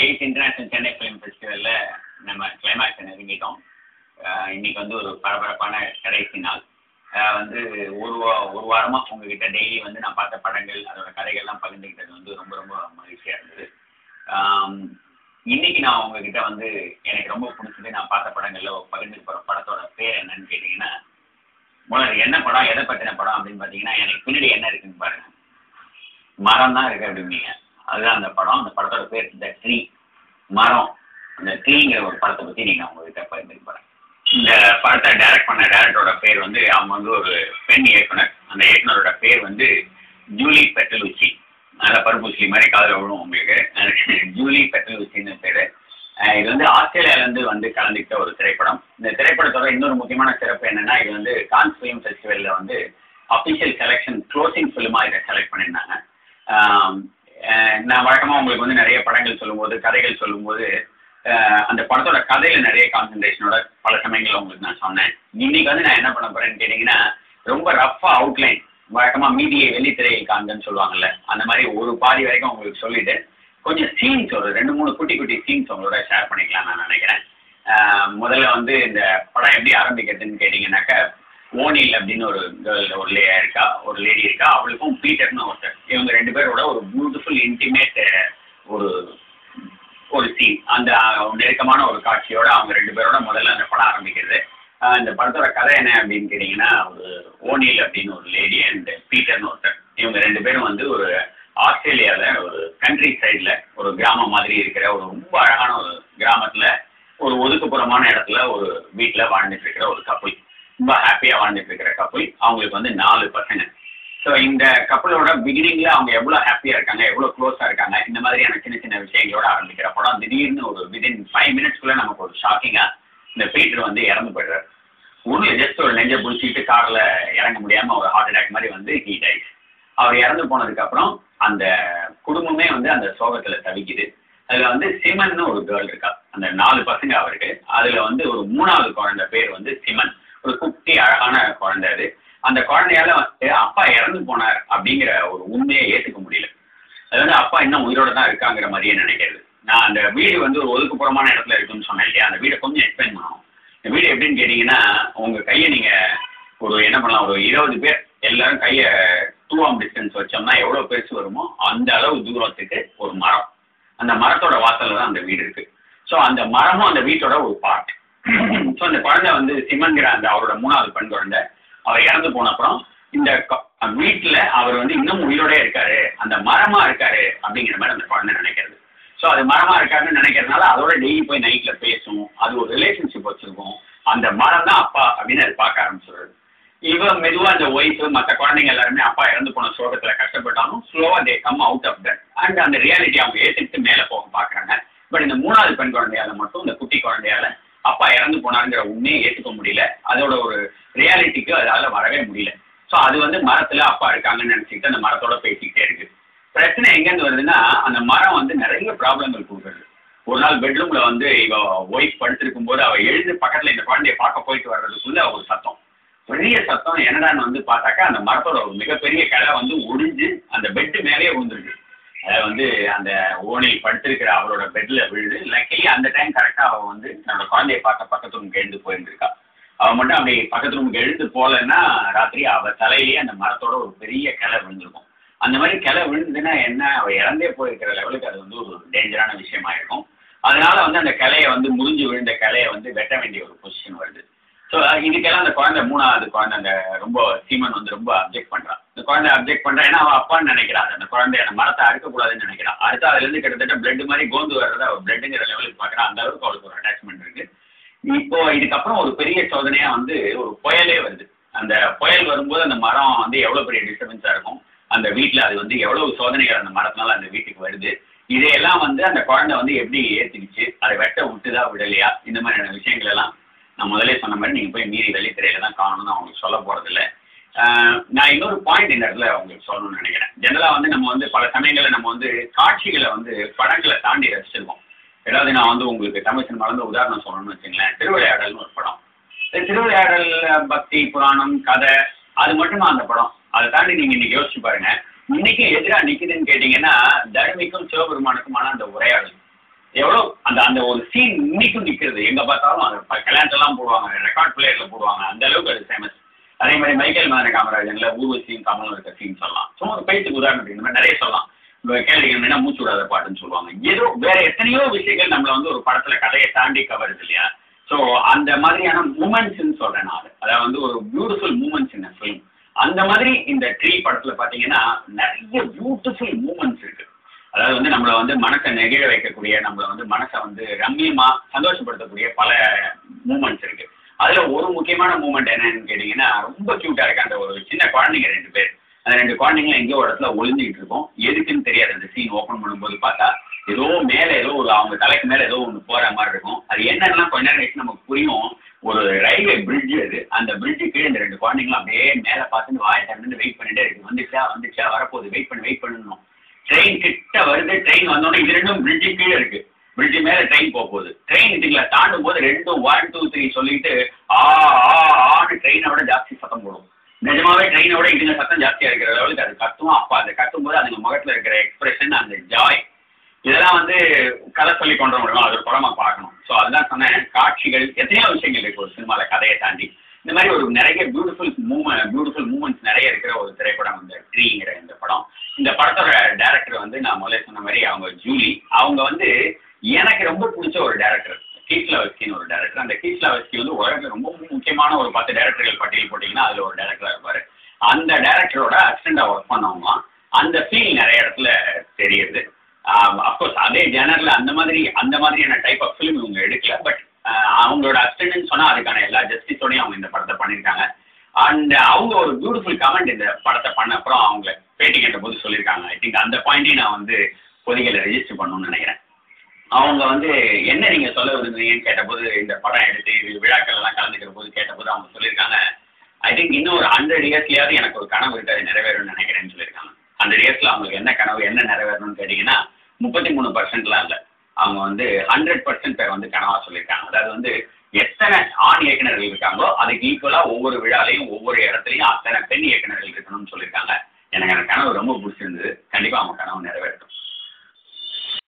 8th international Chennai film ஃபெஸ்டிவலில் நம்ம கிளைமேக்ஸை நெருங்கிட்டோம். இன்னைக்கு வந்து ஒரு பரபரப்பான கடைசி நாள். வந்து ஒரு வாரமாக உங்ககிட்ட டெய்லி வந்து நான் பார்த்த படங்கள் அதோட கதைகள்லாம் பகிர்ந்துக்கிட்டது வந்து ரொம்ப ரொம்ப மகிழ்ச்சியாக இருந்தது. இன்னைக்கு நான் உங்ககிட்ட வந்து எனக்கு ரொம்ப பிடிச்சது நான் பார்த்த படங்களில் பகிர்ந்து போகிற படத்தோட பேர் என்னன்னு கேட்டிங்கன்னா, முதல்ல என்ன படம், எதை பற்றின படம் அப்படின்னு பார்த்தீங்கன்னா, எனக்கு பின்னாடி என்ன இருக்குன்னு பாருங்க. மரம் தான் இருக்கு அப்படின்னீங்க. அதுதான் அந்த படம். அந்த படத்தோட பேர் த ட்ரீ, மரம். அந்த ட்ரீங்கிற ஒரு படத்தை பற்றி நீங்கள் உங்ககிட்ட பகிர்ந்து போகிறேன். இந்த படத்தை டைரக்ட் பண்ண டைரக்டரோட பேர் வந்து, அவங்க வந்து ஒரு பெண் இயக்குனர். அந்த இயக்குனரோட பேர் வந்து ஜூலி பெட்டலுச்சி. நல்ல பருப்பூச்சி மாதிரி காதில் விழுவும் உங்களுக்கு. ஜூலி பெட்டலுச்சின்னு பேர். இது வந்து ஆஸ்திரேலியாவிலேருந்து வந்து கலந்துக்கிட்ட ஒரு திரைப்படம். இந்த திரைப்படத்தோட இன்னொரு முக்கியமான சிறப்பு என்னென்னா, இது வந்து கான்ஸ் ஃபிலிம் ஃபெஸ்டிவலில் வந்து அஃபிஷியல் செலெக்ஷன் க்ளோசிங் ஃபிலிமாக இதை செலக்ட் பண்ணியிருந்தாங்க. நான் வழக்கமாக உங்களுக்கு வந்து நிறைய படங்கள் சொல்லும்போது, கதைகள் சொல்லும்போது, அந்த படத்தோட கதையில் நிறைய கான்சன்ட்ரேஷனோட பல சமயங்களில் உங்களுக்கு நான் சொன்னேன். இன்னைக்கு வந்து நான் என்ன பண்ண போகிறேன்னு கேட்டிங்கன்னா, ரொம்ப ரஃப்பாக அவுட்லைன், வழக்கமாக மீதியை வெள்ளித்திரையில் காண்கன்னு சொல்லுவாங்கல்ல, அந்த மாதிரி ஒரு பாதி வரைக்கும் உங்களுக்கு சொல்லிவிட்டு கொஞ்சம் சீன்ஸ் ஒரு 2-3 குட்டி குட்டி சீன்ஸ் உங்களோட ஷேர் பண்ணிக்கலாம் நான் நினைக்கிறேன். முதல்ல வந்து இந்த படம் எப்படி ஆரம்பிக்கிறதுன்னு கேட்டிங்கன்னாக்கா, ஓனில் அப்படின்னு ஒரு கேர்ள் ஒரு லேடி இருக்கா. அவளுக்கும் பீட்டர்னு ஒருத்தர், இவங்க 2 பேரோட ஒரு பியூட்டிஃபுல் இன்டிமேட் ஒரு சீன், அந்த நெருக்கமான ஒரு காட்சியோட அவங்க 2 பேரோட முதல்ல அந்த படம் ஆரம்பிக்கிறது. இந்த படத்தோட கதை என்ன அப்படின்னு கேட்டிங்கன்னா, ஒரு ஓனில் அப்படின்னு ஒரு லேடி அண்ட் பீட்டர்னு ஒருத்தர், இவங்க 2 பேரும் வந்து ஒரு ஆஸ்திரேலியாவில் ஒரு கண்ட்ரி சைடில் ஒரு கிராமம் மாதிரி இருக்கிற ஒரு ரொம்ப அழகான ஒரு கிராமத்தில் ஒரு ஒதுக்குப்புறமான இடத்துல ஒரு வீட்டில் வாழ்ந்துட்டு இருக்கிற ஒரு கப்புள், ரொம்ப ஹாப்பியாக வாழ்ந்துட்டு இருக்கிற கப்புள். அவங்களுக்கு வந்து 4 பசங்க. ஸோ இந்த கப்புளோட பிகினிங்கில் அவங்க எவ்வளோ ஹாப்பியாக இருக்காங்க, எவ்வளோ க்ளோஸாக இருக்காங்க, இந்த மாதிரியான சின்ன சின்ன விஷயங்களோட ஆரம்பிக்கிற படம். திடீர்னு ஒரு விதின் 5 மினிட்ஸ்க்குள்ளே நமக்கு ஒரு ஷாக்கிங்காக இந்த பீட்டர் வந்து இறந்து போய்டுறாரு. ஊரில் ஜஸ்ட் ஒரு நெஞ்சை பிடிச்சிக்கிட்டு காரில் இறங்க முடியாமல் ஒரு ஹார்ட் அட்டாக் மாதிரி வந்து ஹீட் ஆயிடுச்சு. அவர் இறந்து போனதுக்கப்புறம் அந்த குடும்பமே வந்து அந்த சோகத்தில் தவிக்குது. அதில் வந்து சிமன்னு ஒரு கேர்ள் இருக்கா. அந்த 4 பசங்க அவருக்கு. அதில் வந்து ஒரு 3வது குழந்தை பேர் வந்து சிமன், ஒரு குட்டி அழகான குழந்தை. அது அந்த குழந்தையால வந்து அப்பா இறந்து போனார் அப்படிங்கிற ஒரு உண்மையை ஏற்றுக்க முடியல. அது வந்து அப்பா இன்னும் உயிரோட தான் இருக்காங்கிற மாதிரியே நினைக்கிறது. நான் அந்த வீடு வந்து ஒரு ஒதுக்குப்புறமான இடத்துல இருக்குன்னு சொன்னேன் இல்லையா, அந்த வீடை கொஞ்சம் எக்ஸ்பிளைன் பண்ணணும். இந்த வீடு எப்படின்னு கேட்டிங்கன்னா, உங்கள் கையை நீங்கள் ஒரு என்ன பண்ணலாம், ஒரு 20 பேர் எல்லாரும் கையை 2 arm டிஸ்டன்ஸ் வச்சோம்னா எவ்வளோ பெருசு வருமோ அந்த அளவு தூரத்துக்கு ஒரு மரம். அந்த மரத்தோட வாசலில் தான் அந்த வீடு இருக்குது. ஸோ அந்த மரமும் அந்த வீட்டோட ஒரு பார்ட். ஸோ அந்த குழந்தை வந்து சிமன்கிற அந்த அவரோட 3வது பெண் குழந்தை, அவர் இறந்து போன அப்புறம் இந்த வீட்டில் அவர் வந்து இன்னும் உயிரோட இருக்காரு, அந்த மரமாக இருக்காரு அப்படிங்கிற மாதிரி அந்த குழந்தை நினைக்கிறது. ஸோ அது மரமாக இருக்காருன்னு நினைக்கிறதுனால அதோட டெய்லி போய் நைட்டில் பேசும், அது ஒரு ரிலேஷன்ஷிப் வச்சுருக்கும். அந்த மரம் தான் அப்பா அப்படின்னு அது பார்க்க ஆரம்பிச்சிடுறது. இவன் மெதுவாக அந்த ஒய்ஃபு மற்ற குழந்தைங்க எல்லாருமே அப்பா இறந்து போன சோகத்தில் கஷ்டப்பட்டாலும் ஸ்லோவாக they come out of that and அந்த ரியாலிட்டி அவங்க ஏற்றுக்கிட்டு மேலே போக பார்க்குறாங்க. பட் இந்த 3வது பெண் குழந்தையால மட்டும், இந்த குட்டி குழந்தையால அப்பா இறந்து போனாருங்கிற உண்மையை ஏற்றுக்க முடியல. அதோட ஒரு ரியாலிட்டிக்கு அதால் வரவே முடியல. ஸோ அது வந்து மரத்தில் அப்பா இருக்காங்கன்னு நினச்சிக்கிட்டு அந்த மரத்தோட பேசிக்கிட்டே இருக்குது. பிரச்சனை எங்கேருந்து வருதுன்னா, அந்த மரம் வந்து நிறைய ப்ராப்ளங்கள் கொடுக்குறது. ஒரு நாள் பெட்ரூமில் வந்து இவ ஒய்ஃப் படுத்திருக்கும் போது அவள் எழுந்து பக்கத்தில் இந்த குழந்தைய பார்க்க போயிட்டு வர்றதுக்குள்ள ஒரு சத்தம், பெரிய சத்தம். என்னடான்னு வந்து பார்த்தாக்கா, அந்த மரத்தோட ஒரு மிகப்பெரிய கிளை வந்து ஒடிஞ்சு அந்த பெட்டு மேலேயே விழுந்துருக்கு. அதை வந்து அந்த ஓனில் படுத்திருக்கிற அவளோட பெட்டில் விழுது. லக்கிலி அந்த டைம் கரெக்டாக அவள் வந்து தன்னோட குழந்தைய பார்க்க பக்கத்து ரூமுக்கு எழுந்து போயிருந்துருக்கா. அவள் மட்டும் அப்படி பக்கத்து ரூமுக்கு எழுந்து போகலன்னா ராத்திரி அவள் தலையிலேயே அந்த மரத்தோட ஒரு பெரிய கிளை விழுந்திருக்கும். அந்த மாதிரி கிளை விழுந்துன்னா என்ன, அவள் இறந்தே போயிருக்கிற லெவலுக்கு அது வந்து ஒரு டேஞ்சரான விஷயமாயிருக்கும். அதனால வந்து அந்த கிளையை வந்து முறிஞ்சு விழுந்த கிளையை வந்து வெட்ட வேண்டிய ஒரு பொசிஷன் வருது. ஸோ இதுக்கெல்லாம் அந்த குழந்தை 3வது குழந்தை அந்த ரொம்ப சீமன் வந்து ரொம்ப அப்ஜெக்ட் பண்ணுறான். இந்த குழந்தை அப்ஜெக்ட் பண்ணுறான், ஏன்னா அவள் அப்பான்னு நினைக்கிறாள். அந்த குழந்தைய அந்த மரத்தை அறுக்கக்கூடாதுன்னு நினைக்கிறான். அடுத்து அதுலேருந்து கிட்டத்தட்ட பிளட் மாதிரி கோந்து வர்றதை அவள் பிளட்டுங்கிற லெவலுக்கு பார்க்குறான். அந்த அளவுக்கு அவளுக்கு ஒரு அட்டாச்மெண்ட் இருக்குது. இப்போ இதுக்கப்புறம் ஒரு பெரிய சோதனையாக வந்து ஒரு புயலே வருது. அந்த புயல் வரும்போது அந்த மரம் வந்து எவ்வளோ பெரிய டிஸ்டர்பன்ஸாக இருக்கும், அந்த வீட்டில் அது வந்து எவ்வளவு சோதனைகள் அந்த மரத்தினால அந்த வீட்டுக்கு வருது. இதையெல்லாம் வந்து அந்த குழந்தை வந்து எப்படி ஏற்றுக்கிச்சு, அதை வெட்ட விட்டுதா விடலையா, இந்த மாதிரியான விஷயங்கள் எல்லாம் நான் முதலே சொன்ன மாதிரி நீங்கள் போய் மீறி வெள்ளித்திரையில தான் காணணும்னு அவங்களுக்கு சொல்ல போகிறதில்ல. நான் இன்னொரு பாயிண்ட் இந்த இடத்துல அவங்களுக்கு சொல்லணும்னு நினைக்கிறேன். ஜெனரலாக வந்து நம்ம வந்து பல சமயங்களில் நம்ம வந்து காட்சிகளை வந்து படங்களை தாண்டி ரசிச்சிருக்கோம். ஏதாவது நான் வந்து உங்களுக்கு தமிழ் சினிமாவில் வந்து உதாரணம் சொல்லணும்னு வச்சுங்களேன், திருவிளையாடல்னு ஒரு படம். திருவிளையாடல் பக்தி புராணம் கதை அது மட்டுமா அந்த படம்? அதை தாண்டி நீங்கள் இன்னைக்கு யோசிச்சு பாருங்க, இன்னைக்கு எதிராக நிற்குதுன்னு கேட்டிங்கன்னா தர்மிக்கும் சிவபெருமானுக்குமான அந்த உரையாடல். எவ்வளோ அந்த அந்த ஒரு சீன் இன்னைக்கும் நிற்கிறது, எங்கே பார்த்தாலும் அது கல்யாணத்தெல்லாம் போடுவாங்க, ரெக்கார்ட் பிளேயரில் போடுவாங்க, அந்த அளவுக்கு அது ஃபேமஸ். அதே மாதிரி மைக்கேல் மதன காமராஜன்ல ஊர்வசியும் கமலும் இருக்க சீன் சொல்லலாம். சும்மா ஒரு பேச்சுக்கு உதாரணத்துக்கு இந்த மாதிரி நிறைய சொல்லலாம். கேள்விகள் மூச்சு விடாத பாட்டுன்னு சொல்லுவாங்க. ஏதோ வேற எத்தனையோ விஷயங்கள் நம்மளை வந்து ஒரு படத்துல கதையை தாண்டி கவருது இல்லையா? ஸோ அந்த மாதிரியான மூமெண்ட்ஸ்ன்னு சொல்றேன் நான். அதாவது வந்து ஒரு பியூட்டிஃபுல் மூமெண்ட்ஸ் இந்த ஃபிலிம். அந்த மாதிரி இந்த ட்ரீ படத்துல பாத்தீங்கன்னா நிறைய பியூட்டிஃபுல் மூமெண்ட்ஸ் இருக்கு. அதாவது வந்து நம்மளை வந்து மனசை நெகிழ வைக்கக்கூடிய, நம்மளை வந்து மனசை வந்து ரம்மியமா சந்தோஷப்படுத்தக்கூடிய பல மூமெண்ட்ஸ் இருக்கு. அதுல ஒரு முக்கியமான மூமெண்ட் என்னன்னு கேட்டீங்கன்னா, ரொம்ப கியூட்டா இருக்கு. அந்த ஒரு சின்ன குழந்தைங்க 2 பேர், அந்த 2 குழந்தைங்களும் எங்கேயோ ஒரு இடத்துல ஒளிஞ்சிக்கிட்டு இருக்கும். எதுக்குன்னு தெரியாது. அந்த சீன் ஓப்பன் பண்ணும்போது பார்த்தா ஏதோ மேலே ஏதோ ஒரு அவங்க தலைக்கு மேலே ஏதோ ஒன்று போற மாதிரி இருக்கும். அது என்னன்னா கொஞ்ச நேரம் கழிச்சு நமக்கு புரியும். ஒரு ரயில்வே பிரிட்ஜ் அது. அந்த பிரிட்ஜு கீழே இந்த 2 குழந்தைங்களும் அப்படியே மேலே பார்த்துட்டு வாயை திறந்து வெயிட் பண்ணிட்டே இருக்கு. வந்துச்சா வரப்போகுது, வெயிட் பண்ணணும். ட்ரெயின் கிட்ட வருது. ட்ரெயின் வந்தோடனே இது 2ம் பிரிட்ஜு கீழே இருக்கு. பிரிட்ஜு மேலே ட்ரெயின் போகுது. ட்ரெயின் இதுங்களை தாண்டும் போது 2ம் 1 2 3 சொல்லிட்டு ஆன்னு ட்ரெயினை விட ஜாஸ்தி சத்தம் போடும். நிஜமாவே ட்ரெயினோட இதுங்க சத்தம் ஜாஸ்தியா இருக்கிற லெவலுக்கு அது கத்தும். அப்போ அதை கத்தும் போது அதுங்க முகத்துல இருக்கிற எக்ஸ்பிரஷன், அந்த ஜாய், இதெல்லாம் வந்து கதை சொல்லி கொண்டு முடியும். அது ஒரு படமா பார்க்கணும். ஸோ அதுதான் சொன்னேன். காட்சிகள் எத்தனையோ விஷயங்கள் இருக்கு ஒரு சினிமால கதையை தாண்டி. இந்த மாதிரி ஒரு நிறைய பியூட்டிஃபுல் மூமெண்ட்ஸ் நிறைய இருக்கிற ஒரு திரைப்படம் இந்த ட்ரீங்கிற இந்த படம். இந்த படத்தோட டைரக்டர் வந்து நான் முதல்ல சொன்ன மாதிரி அவங்க ஜூலி. அவங்க வந்து எனக்கு ரொம்ப பிடிச்ச ஒரு டைரக்டர், கீஸ்லாவஸ்கின்னு ஒரு டைரக்டர். அந்த கீஸ்லாவஸ்கி வந்து உலகத்தில் ரொம்ப முக்கியமான ஒரு 10 டைரக்டர்கள் பட்டியல் போட்டிங்கன்னா அதில் ஒரு டைரக்டராக இருப்பார். அந்த டைரக்டரோட அசிஸ்டண்டாக ஒர்க் பண்ணவங்க. அந்த ஃபீல் நிறைய இடத்துல தெரியுது. அஃப்கோர்ஸ் அதே ஜேனரில் அந்த மாதிரியான டைப் ஆஃப் ஃபிலிம் இவங்க எடுக்கல. பட் அவங்களோட அசிஸ்டன்ட்னு சொன்னால் அதுக்கான எல்லா ஜஸ்டிஸோடையும் அவங்க இந்த படத்தை பண்ணியிருக்காங்க. அண்ட் அவங்க ஒரு பியூட்டிஃபுல் கமெண்ட் இந்த படத்தை பண்ண அப்புறம் அவங்க பேட்டி கேட்ட போது சொல்லியிருக்காங்க. ஐ திங்க் அந்த பாயிண்ட்டையும் நான் வந்து பொதிகளை ரெஜிஸ்டர் பண்ணணும்னு நினைக்கிறேன். அவங்க வந்து என்ன நீங்கள் சொல்ல விரும்புறீங்கன்னு கேட்டபோது, இந்த படம் எடுத்து விழாக்கள் எல்லாம் கலந்துக்கிற போது கேட்டபோது அவங்க சொல்லியிருக்காங்க, ஐ திங்க் இன்னும் ஒரு 100 இயர்ஸ்லயாவது எனக்கு ஒரு கனவு இருக்கு, அது நிறைவேறும்னு நினைக்கிறேன்னு சொல்லியிருக்காங்க. 100 இயர்ஸ்ல அவங்களுக்கு என்ன கனவு, என்ன நிறைவேறணும்னு கேட்டிங்கன்னா 33%லாம் இல்லை, அவங்க வந்து 100% பேர் வந்து கனவா சொல்லியிருக்காங்க. அதாவது வந்து எத்தனை ஆண் இயக்குநர்கள் இருக்காங்களோ அதுக்கு ஈக்குவலாக ஒவ்வொரு விழாலையும் ஒவ்வொரு இடத்துலையும் அத்தனை பெண் இயக்குநர்கள் இருக்கணும்னு சொல்லியிருக்காங்க. எனக்கு அந்த கனவு ரொம்ப பிடிச்சிருந்தது. கண்டிப்பாக அவங்க கனவு நிறைவேறும்.